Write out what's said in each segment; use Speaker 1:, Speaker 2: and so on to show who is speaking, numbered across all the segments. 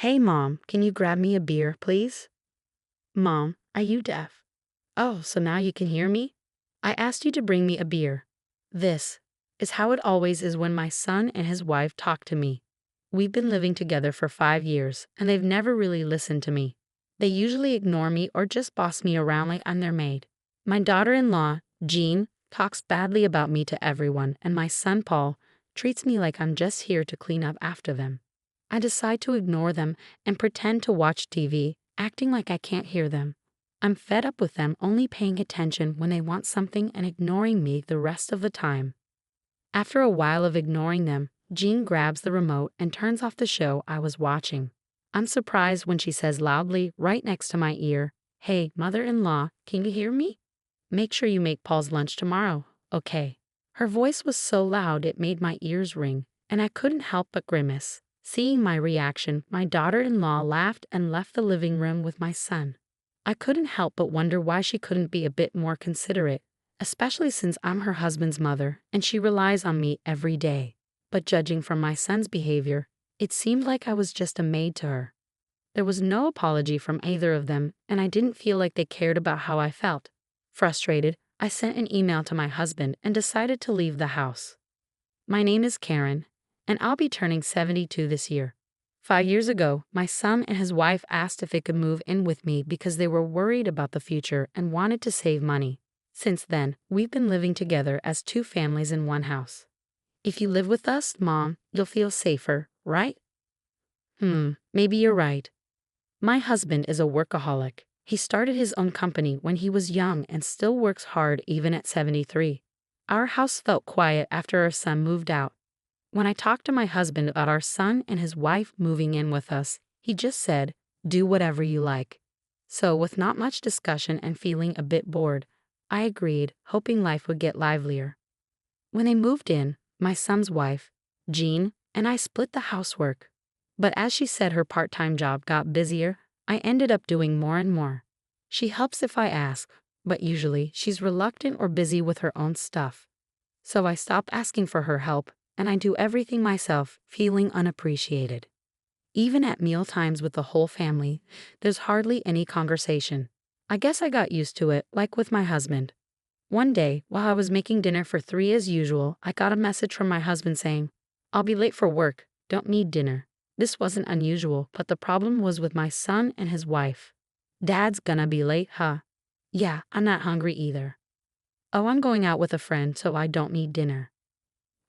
Speaker 1: Hey Mom, can you grab me a beer, please? Mom, are you deaf? Oh, so now you can hear me? I asked you to bring me a beer. This is how it always is when my son and his wife talk to me. We've been living together for 5 years, and they've never really listened to me. They usually ignore me or just boss me around like I'm their maid. My daughter-in-law, Jean, talks badly about me to everyone, and my son Paul treats me like I'm just here to clean up after them. I decide to ignore them and pretend to watch TV, acting like I can't hear them. I'm fed up with them only paying attention when they want something and ignoring me the rest of the time. After a while of ignoring them, Jean grabs the remote and turns off the show I was watching. I'm surprised when she says loudly, right next to my ear, "Hey, mother-in-law, can you hear me? Make sure you make Paul's lunch tomorrow, okay?" Her voice was so loud it made my ears ring, and I couldn't help but grimace. Seeing my reaction, my daughter-in-law laughed and left the living room with my son. I couldn't help but wonder why she couldn't be a bit more considerate, especially since I'm her husband's mother and she relies on me every day. But judging from my son's behavior, it seemed like I was just a maid to her. There was no apology from either of them, and I didn't feel like they cared about how I felt. Frustrated, I sent an email to my husband and decided to leave the house. My name is Karen, and I'll be turning 72 this year. 5 years ago, my son and his wife asked if they could move in with me because they were worried about the future and wanted to save money. Since then, we've been living together as two families in one house. If you live with us, Mom, you'll feel safer, right? Maybe you're right. My husband is a workaholic. He started his own company when he was young and still works hard even at 73. Our house felt quiet after our son moved out. When I talked to my husband about our son and his wife moving in with us, he just said, "Do whatever you like." So, with not much discussion and feeling a bit bored, I agreed, hoping life would get livelier. When they moved in, my son's wife, Jean, and I split the housework. But as she said her part-time job got busier, I ended up doing more and more. She helps if I ask, but usually she's reluctant or busy with her own stuff. So I stopped asking for her help, and I do everything myself, feeling unappreciated. Even at meal times with the whole family, there's hardly any conversation. I guess I got used to it, like with my husband. One day, while I was making dinner for three as usual, I got a message from my husband saying, "I'll be late for work, don't need dinner." This wasn't unusual, but the problem was with my son and his wife. "Dad's gonna be late, huh?" "Yeah, I'm not hungry either." "Oh, I'm going out with a friend, so I don't need dinner."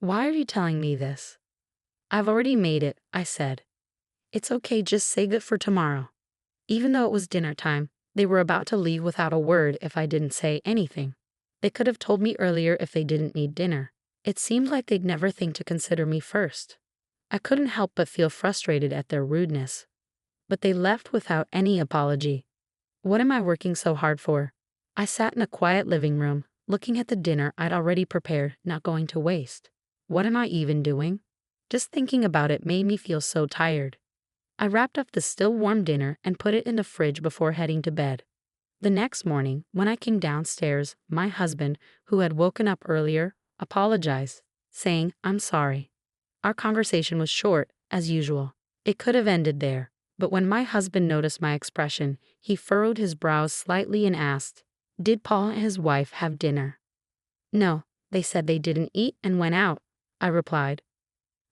Speaker 1: "Why are you telling me this?" "I've already made it," I said. "It's okay, just save it for tomorrow." Even though it was dinner time, they were about to leave without a word if I didn't say anything. They could have told me earlier if they didn't need dinner. It seemed like they'd never think to consider me first. I couldn't help but feel frustrated at their rudeness. But they left without any apology. What am I working so hard for? I sat in a quiet living room, looking at the dinner I'd already prepared, not going to waste. What am I even doing? Just thinking about it made me feel so tired. I wrapped up the still warm dinner and put it in the fridge before heading to bed. The next morning, when I came downstairs, my husband, who had woken up earlier, apologized, saying, "I'm sorry." Our conversation was short, as usual. It could have ended there, but when my husband noticed my expression, he furrowed his brows slightly and asked, "Did Paul and his wife have dinner?" "No, they said they didn't eat and went out," I replied.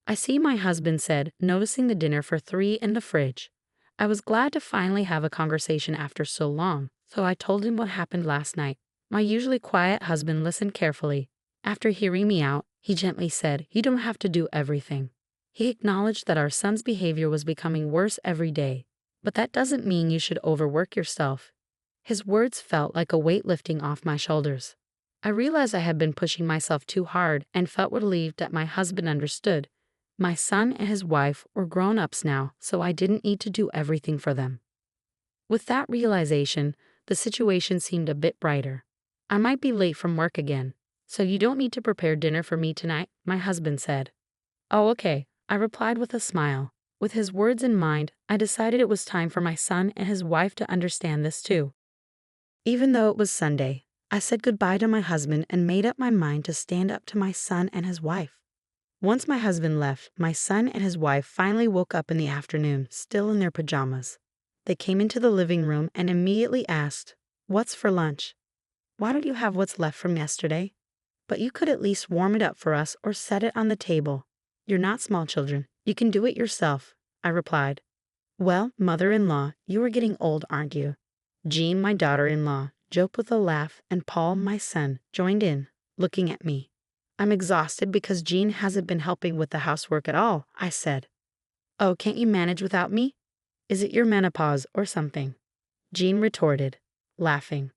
Speaker 1: "I see," my husband said, noticing the dinner for three in the fridge. I was glad to finally have a conversation after so long, so I told him what happened last night. My usually quiet husband listened carefully. After hearing me out, he gently said, "You don't have to do everything." He acknowledged that our son's behavior was becoming worse every day, but that doesn't mean you should overwork yourself. His words felt like a weight lifting off my shoulders. I realized I had been pushing myself too hard and felt relieved that my husband understood. My son and his wife were grown-ups now, so I didn't need to do everything for them. With that realization, the situation seemed a bit brighter. I might be late from work again, so you don't need to prepare dinner for me tonight, my husband said. "Oh, okay," I replied with a smile. With his words in mind, I decided it was time for my son and his wife to understand this too. Even though it was Sunday, I said goodbye to my husband and made up my mind to stand up to my son and his wife. Once my husband left, my son and his wife finally woke up in the afternoon, still in their pajamas. They came into the living room and immediately asked, "What's for lunch? Why don't you have what's left from yesterday? But you could at least warm it up for us or set it on the table. You're not small children. You can do it yourself," I replied. "Well, mother-in-law, you are getting old, aren't you?" Jean, my daughter-in-law, joked with a laugh, and Paul, my son, joined in, looking at me. "I'm exhausted because Jean hasn't been helping with the housework at all," I said. "Oh, can't you manage without me? Is it your menopause or something?" Jean retorted, laughing.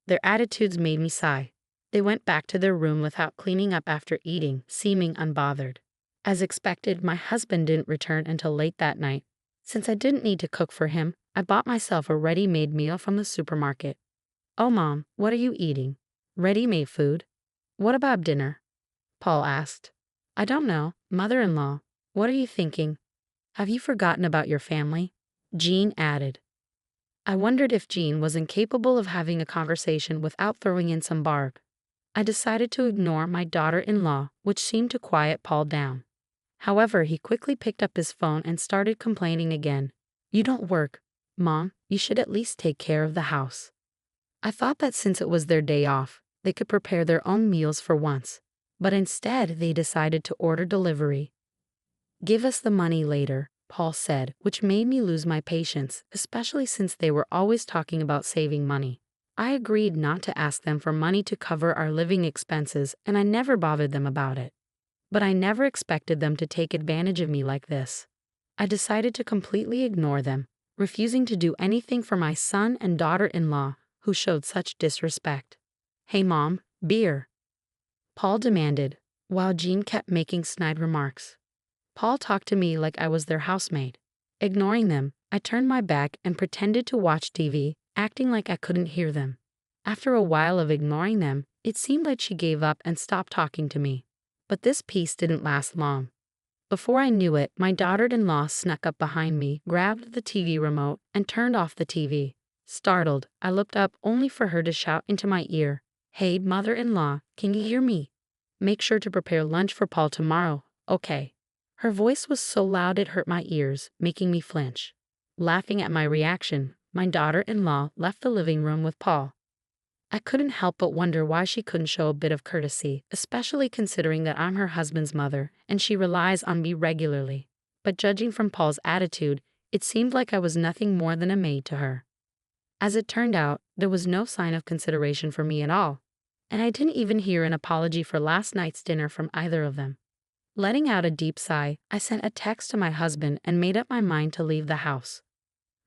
Speaker 1: Their attitudes made me sigh. They went back to their room without cleaning up after eating, seeming unbothered. As expected, my husband didn't return until late that night. Since I didn't need to cook for him, I bought myself a ready-made meal from the supermarket. "Oh, Mom, what are you eating? Ready-made food? What about dinner?" Paul asked. "I don't know, mother-in-law. What are you thinking? Have you forgotten about your family?" Jean added. I wondered if Jean was incapable of having a conversation without throwing in some barb. I decided to ignore my daughter-in-law, which seemed to quiet Paul down. However, he quickly picked up his phone and started complaining again. "You don't work, Mom. You should at least take care of the house." I thought that since it was their day off, they could prepare their own meals for once. But instead, they decided to order delivery. "Give us the money later," Paul said, which made me lose my patience, especially since they were always talking about saving money. I agreed not to ask them for money to cover our living expenses, and I never bothered them about it. But I never expected them to take advantage of me like this. I decided to completely ignore them, refusing to do anything for my son and daughter-in-law, who showed such disrespect. "Hey, Mom, beer," Paul demanded, while Jean kept making snide remarks. Paul talked to me like I was their housemaid. Ignoring them, I turned my back and pretended to watch TV, acting like I couldn't hear them. After a while of ignoring them, it seemed like she gave up and stopped talking to me. But this peace didn't last long. Before I knew it, my daughter-in-law snuck up behind me, grabbed the TV remote, and turned off the TV. Startled, I looked up only for her to shout into my ear, "Hey, mother-in-law, can you hear me? Make sure to prepare lunch for Paul tomorrow, okay?" Her voice was so loud it hurt my ears, making me flinch. Laughing at my reaction, my daughter-in-law left the living room with Paul. I couldn't help but wonder why she couldn't show a bit of courtesy, especially considering that I'm her husband's mother and she relies on me regularly. But judging from Paul's attitude, it seemed like I was nothing more than a maid to her. As it turned out, there was no sign of consideration for me at all, and I didn't even hear an apology for last night's dinner from either of them. Letting out a deep sigh, I sent a text to my husband and made up my mind to leave the house.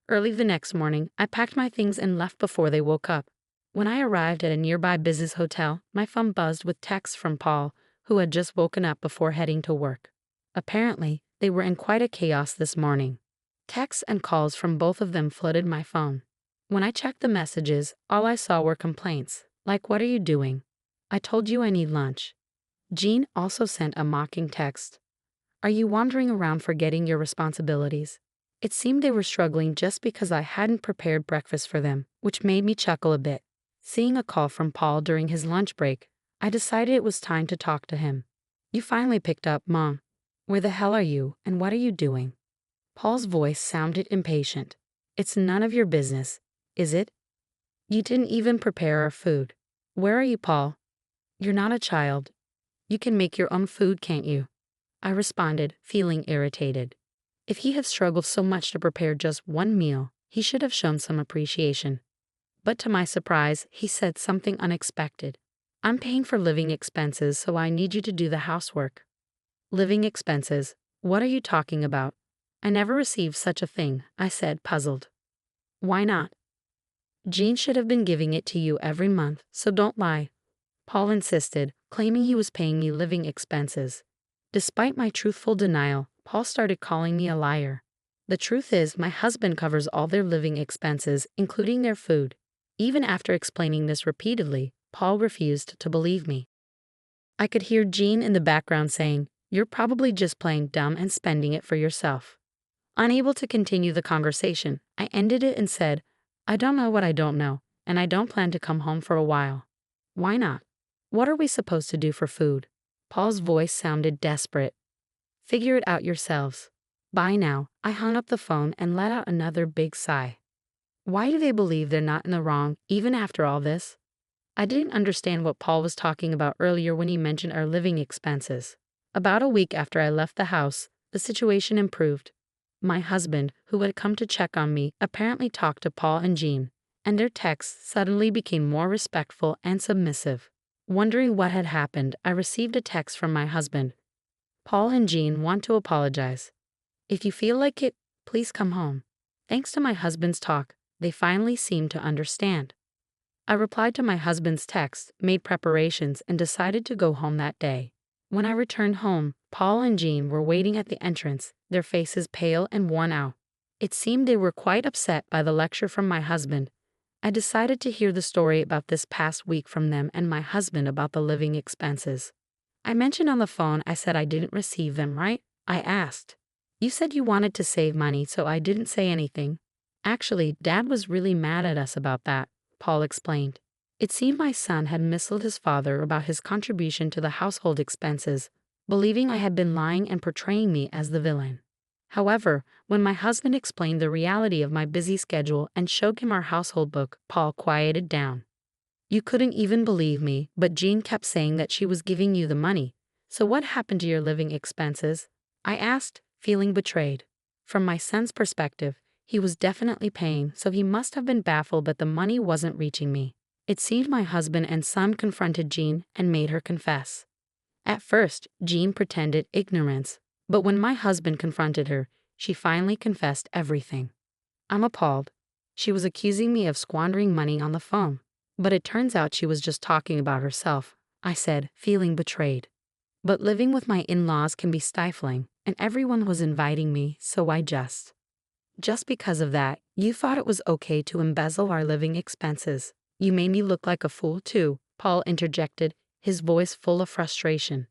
Speaker 1: Early the next morning, I packed my things and left before they woke up. When I arrived at a nearby business hotel, my phone buzzed with texts from Paul, who had just woken up before heading to work. Apparently, they were in quite a chaos this morning. Texts and calls from both of them flooded my phone. When I checked the messages, all I saw were complaints, like, "What are you doing? I told you I need lunch." Jean also sent a mocking text. "Are you wandering around forgetting your responsibilities?" It seemed they were struggling just because I hadn't prepared breakfast for them, which made me chuckle a bit. Seeing a call from Paul during his lunch break, I decided it was time to talk to him. "You finally picked up, Mom. Where the hell are you, and what are you doing?" Paul's voice sounded impatient. "It's none of your business, is it? You didn't even prepare our food. Where are you, Paul? You're not a child. You can make your own food, can't you?" I responded, feeling irritated. If he had struggled so much to prepare just one meal, he should have shown some appreciation. But to my surprise, he said something unexpected. "I'm paying for living expenses, so I need you to do the housework." "Living expenses? What are you talking about? I never received such a thing," I said, puzzled. "Why not? Jean should have been giving it to you every month, so don't lie," Paul insisted, claiming he was paying me living expenses. Despite my truthful denial, Paul started calling me a liar. The truth is, my husband covers all their living expenses, including their food. Even after explaining this repeatedly, Paul refused to believe me. I could hear Jean in the background saying, "You're probably just playing dumb and spending it for yourself." Unable to continue the conversation, I ended it and said, "I don't know what I don't know, and I don't plan to come home for a while." "Why not? What are we supposed to do for food?" Paul's voice sounded desperate, Figure it out yourselves. Bye now. I hung up the phone and let out another big sigh. Why do they believe they're not in the wrong, even after all this? I didn't understand what Paul was talking about earlier when he mentioned our living expenses. About a week after I left the house, the situation improved. My husband, who had come to check on me, apparently talked to Paul and Jean, and their texts suddenly became more respectful and submissive. Wondering what had happened, I received a text from my husband. Paul and Jean want to apologize. If you feel like it, please come home. Thanks to my husband's talk, they finally seemed to understand. I replied to my husband's text, made preparations, and decided to go home that day. When I returned home, Paul and Jean were waiting at the entrance, their faces pale and worn out. It seemed they were quite upset by the lecture from my husband. I decided to hear the story about this past week from them and my husband about the living expenses. I mentioned on the phone I said I didn't receive them, right? I asked. You said you wanted to save money, so I didn't say anything. Actually, Dad was really mad at us about that, Paul explained. It seemed my son had misled his father about his contribution to the household expenses, believing I had been lying and portraying me as the villain. However, when my husband explained the reality of my busy schedule and showed him our household book, Paul quieted down. You couldn't even believe me, but Jean kept saying that she was giving you the money. So what happened to your living expenses? I asked, feeling betrayed. From my son's perspective, he was definitely paying, so he must have been baffled that the money wasn't reaching me. It seemed my husband and son confronted Jean and made her confess. At first, Jean pretended ignorance, but when my husband confronted her, she finally confessed everything. I'm appalled. She was accusing me of squandering money on the phone, but it turns out she was just talking about herself, I said, feeling betrayed. But living with my in-laws can be stifling, and everyone was inviting me, so I just because of that, you thought it was okay to embezzle our living expenses. You made me look like a fool too, Paul interjected, his voice full of frustration.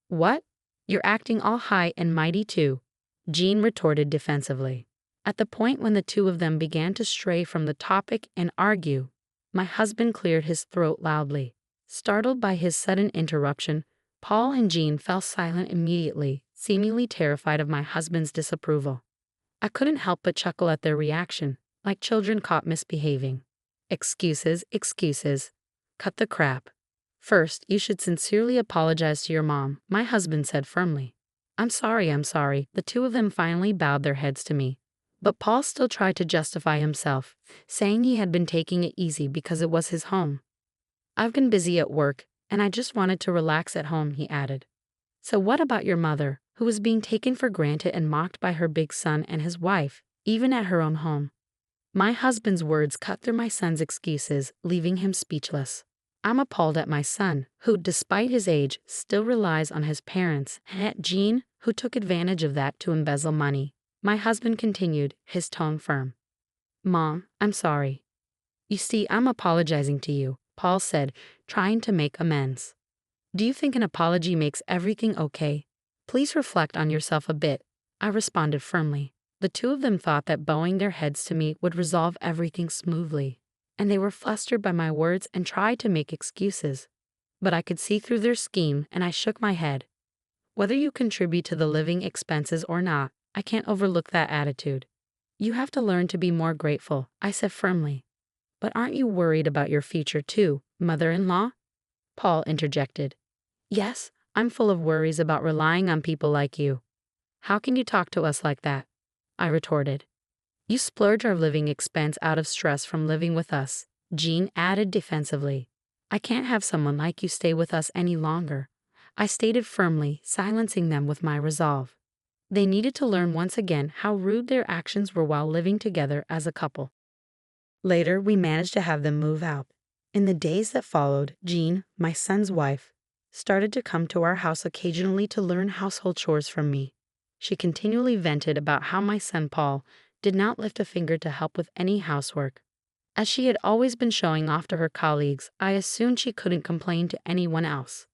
Speaker 1: What? You're acting all high and mighty too, Jean retorted defensively. At the point when the two of them began to stray from the topic and argue, my husband cleared his throat loudly. Startled by his sudden interruption, Paul and Jean fell silent immediately, seemingly terrified of my husband's disapproval. I couldn't help but chuckle at their reaction, like children caught misbehaving. Excuses, excuses. Cut the crap. First, you should sincerely apologize to your mom, my husband said firmly. I'm sorry. The two of them finally bowed their heads to me. But Paul still tried to justify himself, saying he had been taking it easy because it was his home. I've been busy at work, and I just wanted to relax at home, he added. So what about your mother, who was being taken for granted and mocked by her big son and his wife, even at her own home? My husband's words cut through my son's excuses, leaving him speechless. I'm appalled at my son, who, despite his age, still relies on his parents, and at Jean, who took advantage of that to embezzle money. My husband continued, his tone firm. Mom, I'm sorry. You see, I'm apologizing to you, Paul said, trying to make amends. Do you think an apology makes everything okay? Please reflect on yourself a bit, I responded firmly. The two of them thought that bowing their heads to me would resolve everything smoothly, and they were flustered by my words and tried to make excuses. But I could see through their scheme, and I shook my head. Whether you contribute to the living expenses or not, I can't overlook that attitude. You have to learn to be more grateful, I said firmly. But aren't you worried about your future too, mother-in-law? Paul interjected. Yes, I'm full of worries about relying on people like you. How can you talk to us like that? I retorted. You splurge our living expense out of stress from living with us, Jean added defensively. I can't have someone like you stay with us any longer, I stated firmly, silencing them with my resolve. They needed to learn once again how rude their actions were while living together as a couple. Later, we managed to have them move out. In the days that followed, Jean, my son's wife, started to come to our house occasionally to learn household chores from me. She continually vented about how my son Paul did not lift a finger to help with any housework. As she had always been showing off to her colleagues, I assumed she couldn't complain to anyone else.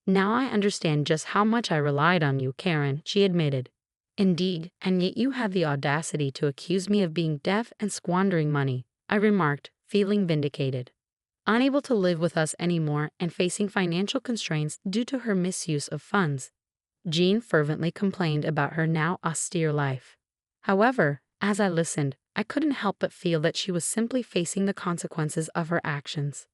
Speaker 1: Now I understand just how much I relied on you, Karen, she admitted. Indeed, and yet you had the audacity to accuse me of being deaf and squandering money, I remarked, feeling vindicated. Unable to live with us anymore and facing financial constraints due to her misuse of funds, Jean fervently complained about her now austere life. However, as I listened, I couldn't help but feel that she was simply facing the consequences of her actions.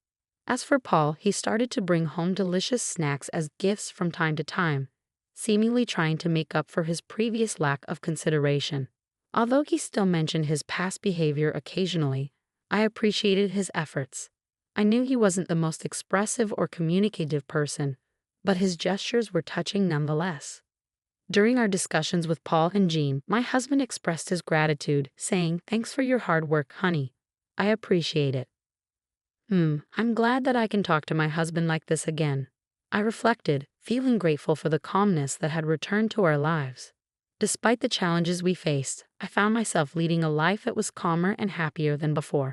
Speaker 1: As for Paul, he started to bring home delicious snacks as gifts from time to time, seemingly trying to make up for his previous lack of consideration. Although he still mentioned his past behavior occasionally, I appreciated his efforts. I knew he wasn't the most expressive or communicative person, but his gestures were touching nonetheless. During our discussions with Paul and Jean, my husband expressed his gratitude, saying, "Thanks for your hard work, honey. I appreciate it." I'm glad that I can talk to my husband like this again. I reflected, feeling grateful for the calmness that had returned to our lives. Despite the challenges we faced, I found myself leading a life that was calmer and happier than before.